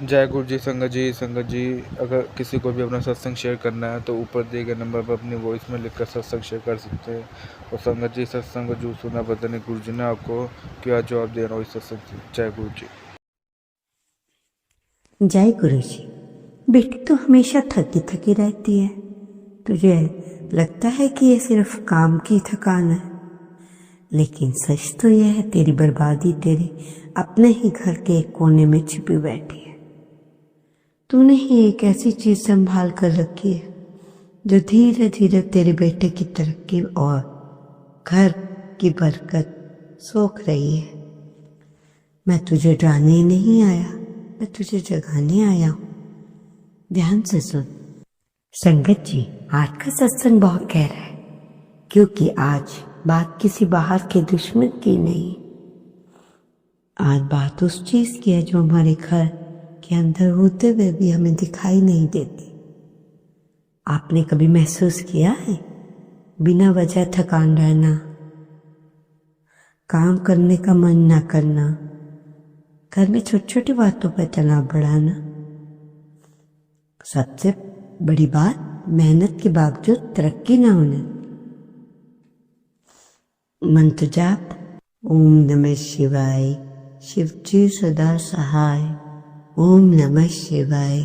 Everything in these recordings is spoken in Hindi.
जय गुरु जी। संगत जी, अगर किसी को भी अपना सत्संग शेयर करना है तो ऊपर दिए गए नंबर पर अपनी वॉइस में लिखकर सत्संग शेयर कर सकते हैं। और संगत जी, सत्संग जो सुना पता नहीं गुरु जी ने आपको क्या जवाब दे रहा हो इस सत्संग से। जय गुरु जी। जय गुरु जी। बेटी तो हमेशा थकी थकी रहती है। तुझे लगता है कि ये सिर्फ काम की थकान है, लेकिन सच तो यह है तेरी बर्बादी तेरे अपने ही घर के एक कोने में छिपी बैठी है। तूने ही एक ऐसी चीज संभाल कर रखी है जो धीरे धीरे तेरे बेटे की तरक्की और घर की बरकत सोख रही है। मैं तुझे डराने नहीं आया, मैं तुझे जगाने आया हूं। ध्यान से सुन। संगत जी, आज का सत्संग बहुत गहरा है, क्योंकि आज बात किसी बाहर के दुश्मन की नहीं, आज बात उस चीज की है जो हमारे घर के अंदर होते हुए भी हमें दिखाई नहीं देती। आपने कभी महसूस किया है बिना वजह थकान रहना, काम करने का मन ना करना, घर में छोटी छोटी बातों पर तनाव बढ़ाना, सबसे बड़ी बात मेहनत के बावजूद तरक्की ना होना। मंत्र जाप ओम नमः शिवाय, शिव जी सदा सहाय। ओम नमः शिवाय,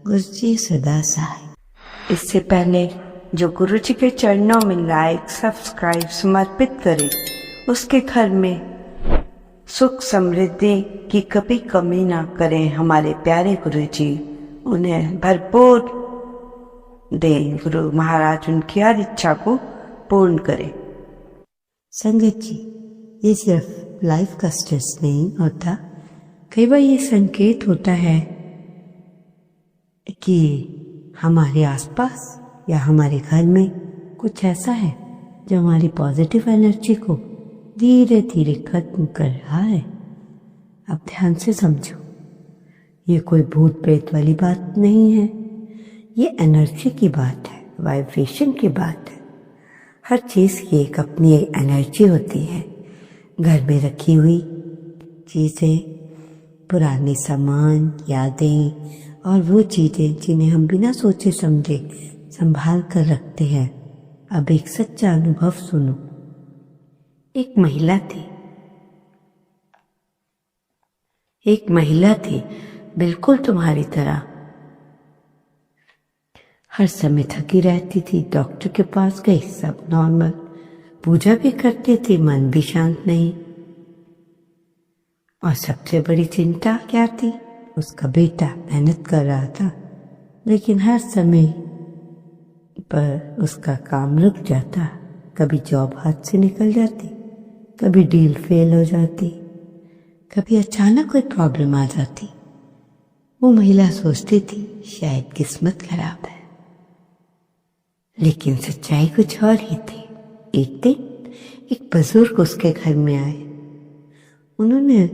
गुरु जी सदा सहाय। इससे पहले जो गुरु जी के चरणों में लाइक सब्सक्राइब समर्पित करे, उसके घर में सुख समृद्धि की कभी कमी ना करें हमारे प्यारे गुरु जी। उन्हें भरपूर दें गुरु महाराज, उनकी हर इच्छा को पूर्ण करें। संगत जी, ये सिर्फ लाइफ का स्ट्रेस नहीं होता, कई बार ये संकेत होता है कि हमारे आसपास या हमारे घर में कुछ ऐसा है जो हमारी पॉजिटिव एनर्जी को धीरे धीरे खत्म कर रहा है। अब ध्यान से समझो, ये कोई भूत प्रेत वाली बात नहीं है, ये एनर्जी की बात है, वाइब्रेशन की बात है। हर चीज की एक अपनी एनर्जी होती है। घर में रखी हुई चीजें, पुराने सामान, यादें और वो चीजें जिन्हें हम बिना सोचे समझे संभाल कर रखते हैं। अब एक सच्चा अनुभव सुनो। एक महिला थी बिल्कुल तुम्हारी तरह। हर समय थकी रहती थी, डॉक्टर के पास गई, सब नॉर्मल, पूजा भी करती थी, मन भी शांत नहीं। और सबसे बड़ी चिंता क्या थी? उसका बेटा मेहनत कर रहा था, लेकिन हर समय पर उसका काम रुक जाता। कभी जॉब हाथ से निकल जाती, कभी डील फेल हो जाती, कभी अचानक कोई प्रॉब्लम आ जाती। वो महिला सोचती थी शायद किस्मत खराब है, लेकिन सच्चाई कुछ और ही थी। एक दिन एक बुजुर्ग उसके घर में आए। उन्होंने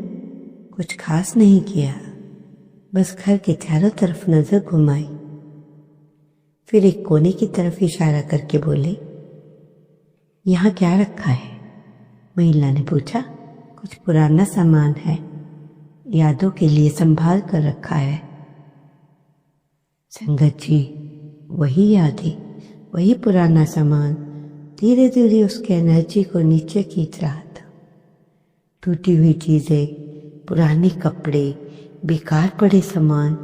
कुछ खास नहीं किया, बस घर के चारों तरफ नजर घुमाई, फिर एक कोने की तरफ इशारा करके बोले, यहाँ क्या रखा है? महिला ने पूछा। कुछ पुराना सामान है, यादों के लिए संभाल कर रखा है। संगत जी, वही यादें, वही पुराना सामान धीरे धीरे उसके एनर्जी को नीचे खींच रहा था। टूटी हुई चीजें, पुराने कपड़े, बेकार पड़े सामान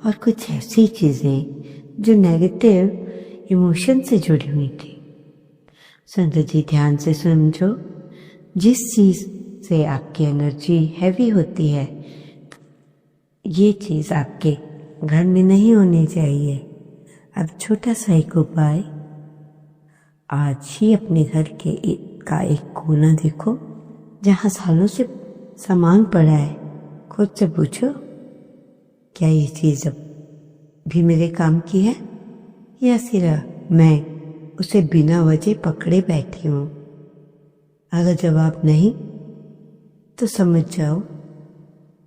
और कुछ ऐसी चीजें जो नेगेटिव इमोशन से जुड़ी हुई थी। संगत जी, ध्यान से समझो, जिस चीज से आपकी एनर्जी हैवी होती है, ये चीज आपके घर में नहीं होनी चाहिए। अब छोटा सा एक उपाय, आज ही अपने घर का एक कोना देखो जहां सालों से सामान पड़ा है। खुद से पूछो, क्या ये चीज अब भी मेरे काम की है या सिर्फ मैं उसे बिना वजह पकड़े बैठी हूं? अगर जवाब नहीं तो समझ जाओ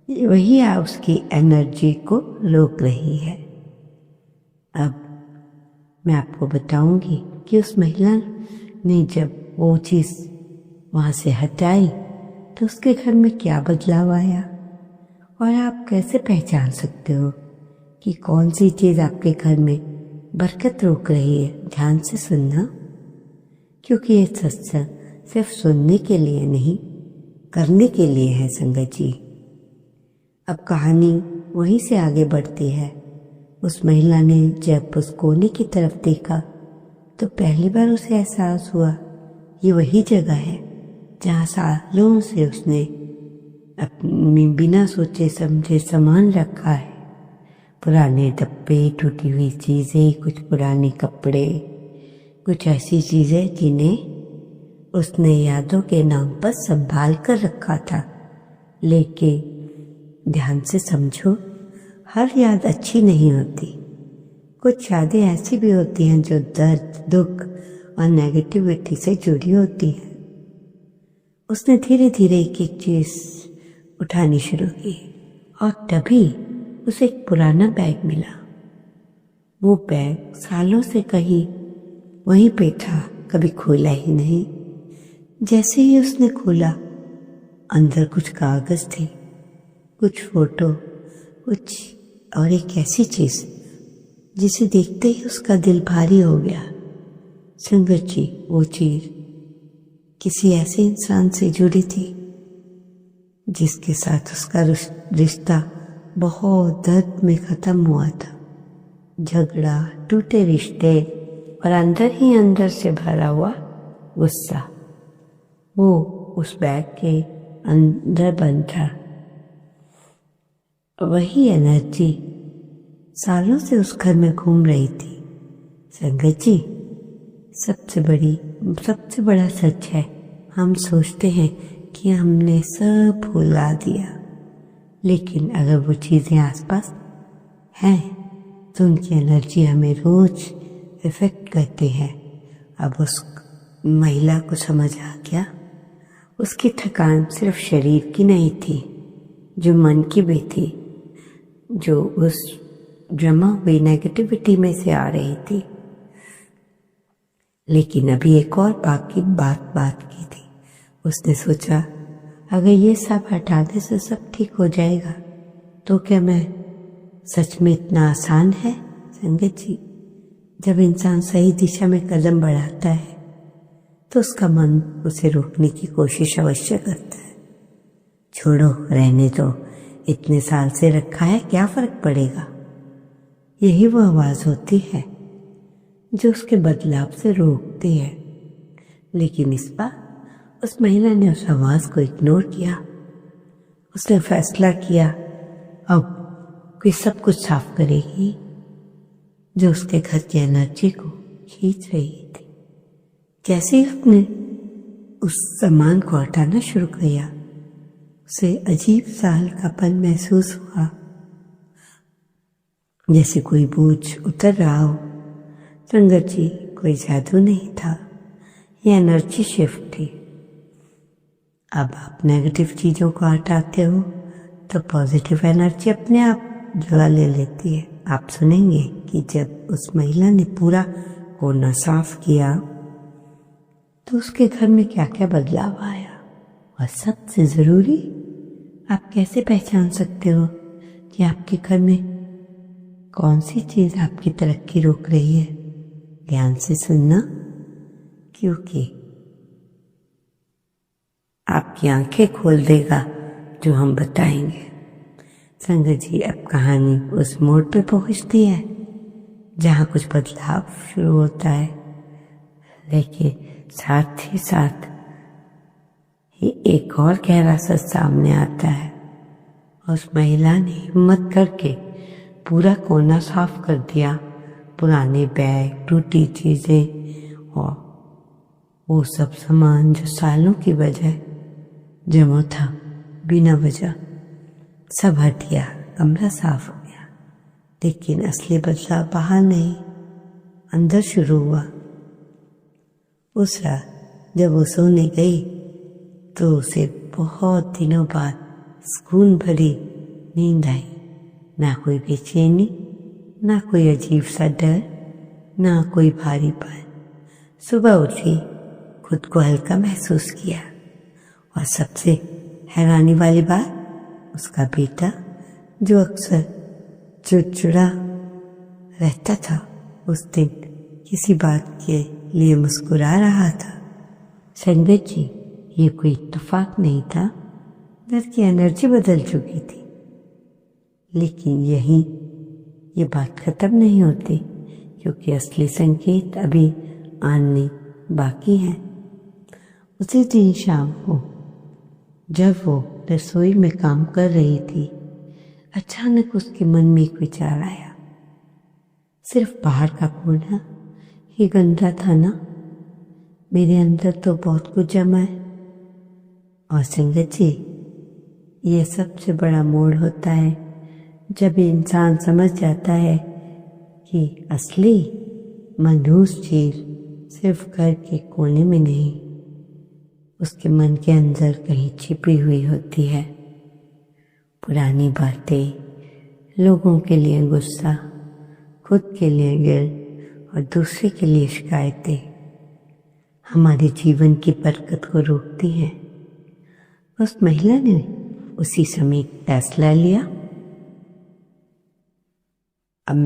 वही उसकी एनर्जी को रोक रही है। अब मैं आपको बताऊंगी कि उस महिला ने जब वो चीज वहां से हटाई तो उसके घर में क्या बदलाव आया और आप कैसे पहचान सकते हो कि कौन सी चीज़ आपके घर में बरकत रोक रही है? ध्यान से सुनना, क्योंकि ये सत्संग सिर्फ सुनने के लिए नहीं, करने के लिए है संगत जी। अब कहानी वहीं से आगे बढ़ती है। उस महिला ने जब उस कोने की तरफ देखा तो पहली बार उसे एहसास हुआ ये वही जगह है जहाँ सालों से उसने अपनी बिना सोचे समझे सामान रखा है। पुराने डब्बे, टूटी हुई चीज़ें, कुछ पुराने कपड़े, कुछ ऐसी चीज़ें जिन्हें उसने यादों के नाम पर संभाल कर रखा था। लेकिन ध्यान से समझो, हर याद अच्छी नहीं होती। कुछ यादें ऐसी भी होती हैं जो दर्द, दुख और नेगेटिविटी से जुड़ी होती हैं। उसने धीरे धीरे एक एक चीज़ उठानी शुरू की और तभी उसे एक पुराना बैग मिला। वो बैग सालों से कहीं वहीं पे था, कभी खोला ही नहीं। जैसे ही उसने खोला, अंदर कुछ कागज थे, कुछ फोटो, कुछ और एक ऐसी चीज़ जिसे देखते ही उसका दिल भारी हो गया। संगत जी, वो चीज़ किसी ऐसे इंसान से जुड़ी थी जिसके साथ उसका रिश्ता बहुत दर्द में ख़त्म हुआ था। झगड़ा, टूटे रिश्ते और अंदर ही अंदर से भरा हुआ गुस्सा, वो उस बैग के अंदर बंद था। वही एनर्जी सालों से उस घर में घूम रही थी। संगत जी, सबसे बड़ा सच है, हम सोचते हैं कि हमने सब भुला दिया, लेकिन अगर वो चीज़ें आसपास हैं तो उनकी एनर्जी हमें रोज इफेक्ट करती है। अब उस महिला को समझ आ गया, उसकी थकान सिर्फ शरीर की नहीं थी, जो मन की भी थी, जो उस जमा हुई नेगेटिविटी में से आ रही थी। लेकिन अभी एक और बात की थी। उसने सोचा, अगर ये सब हटाने से सब ठीक हो जाएगा तो क्या मैं सच में इतना आसान है? संगत जी, जब इंसान सही दिशा में कदम बढ़ाता है तो उसका मन उसे रोकने की कोशिश अवश्य करता है। छोड़ो, रहने दो, इतने साल से रखा है, क्या फर्क पड़ेगा? यही वो आवाज़ होती है जो उसके बदलाव से रोकती है। लेकिन इस बार उस महिला ने उस आवाज़ को इग्नोर किया। उसने फैसला किया अब कोई सब कुछ साफ करेगी जो उसके घर की एनर्जी को खींच रही थी। जैसे ही उसने उस सामान को हटाना शुरू किया, उसे अजीब सा हल्कापन महसूस हुआ, जैसे कोई बोझ उतर रहा हो। संगत जी, कोई जादू नहीं था, ये एनर्जी शिफ्ट थी। अब आप नेगेटिव चीज़ों को हटाते हो तो पॉजिटिव एनर्जी अपने आप जगह ले लेती है। आप सुनेंगे कि जब उस महिला ने पूरा कोना साफ किया तो उसके घर में क्या क्या बदलाव आया। और सबसे ज़रूरी, आप कैसे पहचान सकते हो कि आपके घर में कौन सी चीज़ आपकी तरक्की रोक रही है? ध्यान से सुनना, क्योंकि आपकी आंखें खोल देगा जो हम बताएंगे। संगत जी, अब कहानी उस मोड़ पे पहुंचती है जहाँ कुछ बदलाव शुरू होता है, लेकिन साथ ही साथ ही एक और गहरा सच सामने आता है। उस महिला ने हिम्मत करके पूरा कोना साफ कर दिया। पुराने बैग, टूटी चीज़ें और वो सब सामान जो सालों की वजह जमा था बिना वजह, सब हट गया, कमरा साफ हो गया। लेकिन असली बदलाव बाहर नहीं, अंदर शुरू हुआ। उस रात जब वो सोने गई तो उसे बहुत दिनों बाद सुकून भरी नींद आई। ना कोई बेचैनी, ना कोई अजीब सा डर, ना कोई भारीपन। सुबह उठी, खुद को हल्का महसूस किया और सबसे हैरानी वाली बात, उसका बेटा जो अक्सर चिड़चिड़ा रहता था, उस दिन किसी बात के लिए मुस्कुरा रहा था। संगत जी, ये कोई इत्तेफाक नहीं था। घर की एनर्जी बदल चुकी थी। लेकिन ये बात खत्म नहीं होती, क्योंकि असली संकेत अभी आने बाकी हैं। उसी दिन शाम को जब वो रसोई में काम कर रही थी, अचानक उसके मन में एक विचार आया। सिर्फ बाहर का कोना ही गंदा था ना, मेरे अंदर तो बहुत कुछ जमा है। और संगत जी, ये सबसे बड़ा मोड़ होता है जब इंसान समझ जाता है कि असली मनहूस चीज सिर्फ घर के कोने में नहीं, उसके मन के अंदर कहीं छिपी हुई होती है। पुरानी बातें, लोगों के लिए गुस्सा, खुद के लिए गिल्ट और दूसरे के लिए शिकायतें हमारे जीवन की बरकत को रोकती हैं। उस महिला ने उसी समय फैसला लिया, अब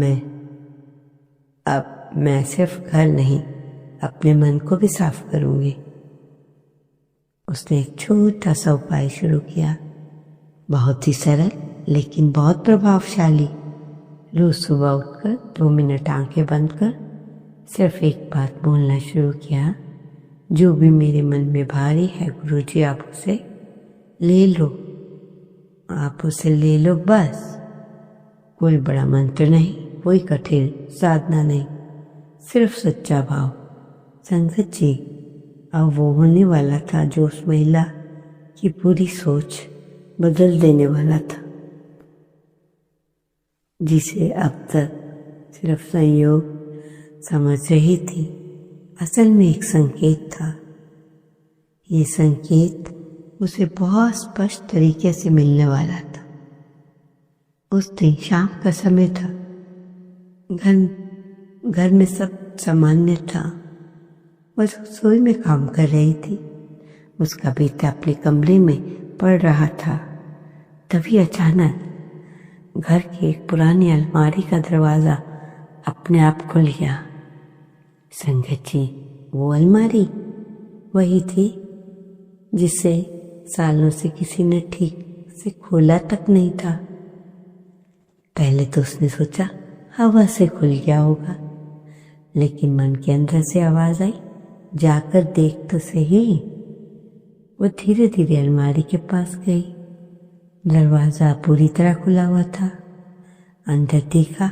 मैं सिर्फ घर नहीं, अपने मन को भी साफ करूंगी। उसने एक छोटा सा उपाय शुरू किया, बहुत ही सरल लेकिन बहुत प्रभावशाली। रोज सुबह उठकर 2 मिनट आंखें बंद कर सिर्फ एक बात बोलना शुरू किया, जो भी मेरे मन में भारी है गुरुजी, आप उसे ले लो, आप उसे ले लो बस। कोई बड़ा मंत्र नहीं, कोई कठिन साधना नहीं, सिर्फ सच्चा भाव। संगत जी, अब वो होने वाला था जो उस महिला की पूरी सोच बदल देने वाला था, जिसे अब तक सिर्फ संयोग समझ रही थी, असल में एक संकेत था। ये संकेत उसे बहुत स्पष्ट तरीके से मिलने वाला था। उस दिन शाम का समय था। घर में सब सामान्य था। वह रसोई में काम कर रही थी। उसका बेटा अपने कमरे में पढ़ रहा था। तभी अचानक घर की एक पुरानी अलमारी का दरवाज़ा अपने आप खुल गया। संगत जी, वो अलमारी वही थी जिसे सालों से किसी ने ठीक से खोला तक नहीं था। पहले तो उसने सोचा हवा से खुल गया होगा, लेकिन मन के अंदर से आवाज़ आई, जाकर देख तो सही। वो धीरे धीरे अलमारी के पास गई। दरवाज़ा पूरी तरह खुला हुआ था। अंदर देखा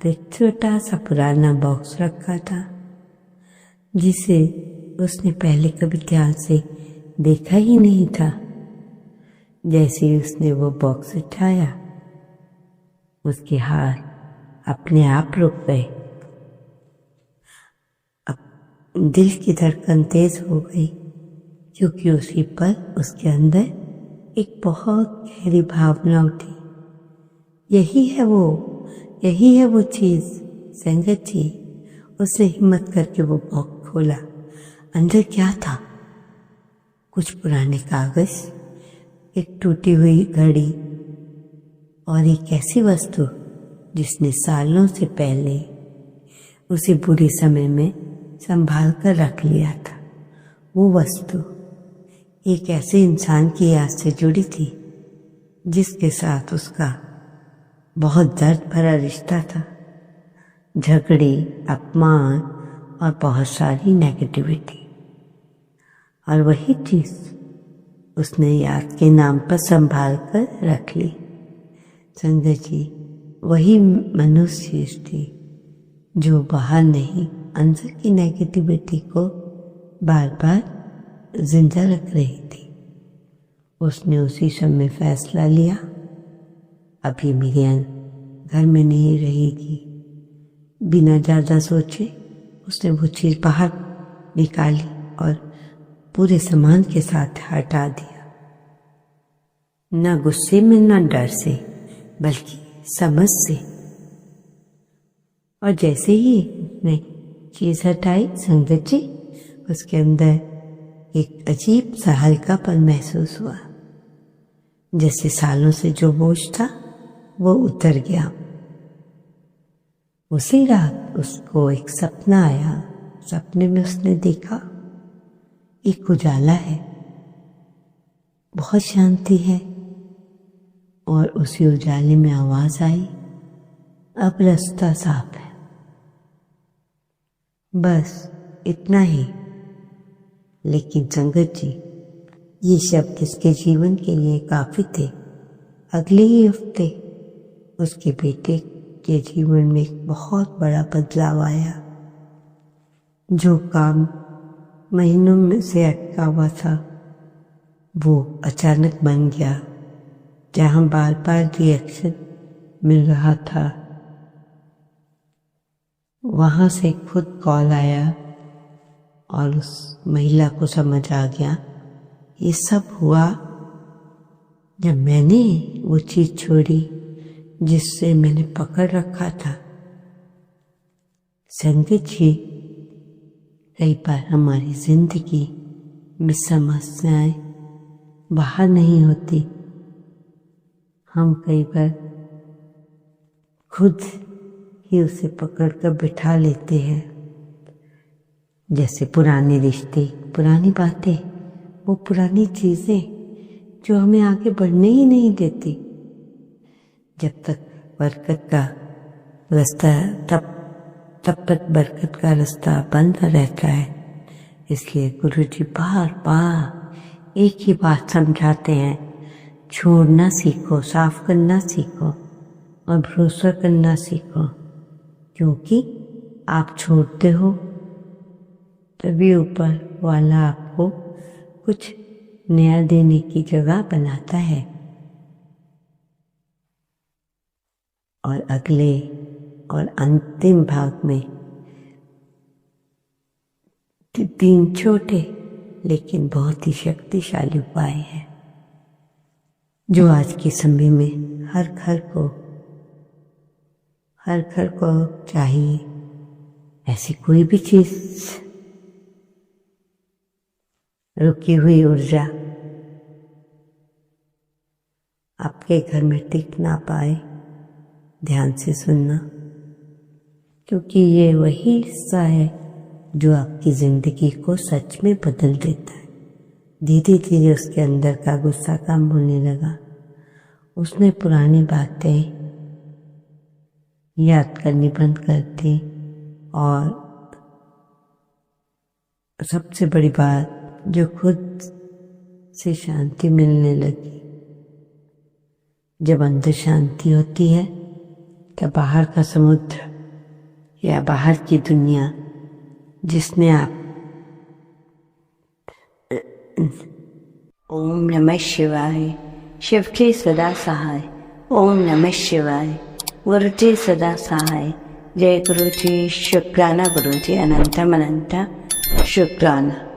तो एक छोटा सा पुराना बॉक्स रखा था, जिसे उसने पहले कभी ध्यान से देखा ही नहीं था। जैसे ही उसने वो बॉक्स उठाया, उसके हाथ अपने आप रुक गए। अब दिल की धड़कन तेज हो गई, क्योंकि उसी पल उसके अंदर एक बहुत गहरी भावना उठी। यही है वो चीज। संगत जी, उसने हिम्मत करके वो बॉक्स खोला। अंदर क्या था? कुछ पुराने कागज, एक टूटी हुई घड़ी और एक ऐसी वस्तु जिसने सालों से पहले उसे बुरे समय में संभाल कर रख लिया था। वो वस्तु एक ऐसे इंसान की याद से जुड़ी थी जिसके साथ उसका बहुत दर्द भरा रिश्ता था। झगड़े, अपमान और बहुत सारी नेगेटिविटी। और वही चीज उसने याद के नाम पर संभाल कर रख ली। संगत जी, वही मनुष्य चीज थी जो बाहर नहीं, अंदर की नेगेटिविटी को बार बार जिंदा रख रही थी। उसने उसी समय फैसला लिया, अभी मेरे घर में नहीं रहेगी। बिना ज़्यादा सोचे उसने वो चीज़ बाहर निकाली और पूरे सामान के साथ हटा दिया। न गुस्से में, न डर से, बल्कि समझ से। और जैसे ही उसने चीज़ हटाई, संगत जी, उसके अंदर एक अजीब सा हल्कापन महसूस हुआ, जैसे सालों से जो बोझ था वो उतर गया। उसी रात उसको एक सपना आया। सपने में उसने देखा एक उजाला है, बहुत शांति है, और उसी उजाले में आवाज आई, अब रास्ता साफ है। बस इतना ही। लेकिन संगत जी, ये शब्द इसके जीवन के लिए काफी थे। अगले ही हफ्ते उसके बेटे के जीवन में एक बहुत बड़ा बदलाव आया। जो काम महीनों में से अटका हुआ था वो अचानक बन गया। जहाँ बार बार रिएक्शन मिल रहा था, वहाँ से खुद कॉल आया और उस महिला को समझ आ गया ये सब हुआ जब मैंने वो चीज छोड़ी जिससे मैंने पकड़ रखा था। संगत जी, कई बार हमारी जिंदगी में समस्याएं बाहर नहीं होती, हम कई बार खुद ही उसे पकड़कर बिठा लेते हैं। जैसे पुराने रिश्ते, पुरानी बातें, वो पुरानी चीजें जो हमें आगे बढ़ने ही नहीं देती। जब तक बरकत का रास्ता तब तक बरकत का रास्ता बंद रहता है। इसलिए गुरुजी बार बार एक ही बात समझाते हैं, छोड़ना सीखो, साफ करना सीखो और भरोसा करना सीखो। क्योंकि आप छोड़ते हो तभी ऊपर वाला आपको कुछ नया देने की जगह बनाता है। और अगले और अंतिम भाग में 3 छोटे लेकिन बहुत ही शक्तिशाली उपाय हैं जो आज के समय में हर घर को चाहिए। ऐसी कोई भी चीज, रुकी हुई ऊर्जा आपके घर में टिक ना पाए, ध्यान से सुनना, क्योंकि ये वही हिस्सा है जो आपकी जिंदगी को सच में बदल देता है। धीरे धीरे उसके अंदर का गुस्सा कम होने लगा। उसने पुरानी बातें याद करनी बंद कर दी और सबसे बड़ी बात, जो खुद से शांति मिलने लगी। जब अंदर शांति होती है तब बाहर का समुद्र या बाहर की दुनिया जिसने आप ओम नमः शिवाय, शिव के सदा सहाय। ओम नमः शिवाय, गुरु जी सदा सहाय। जय गुरु जी, शुक्राना गुरु जी, अनंतम अनंत शुक्राना।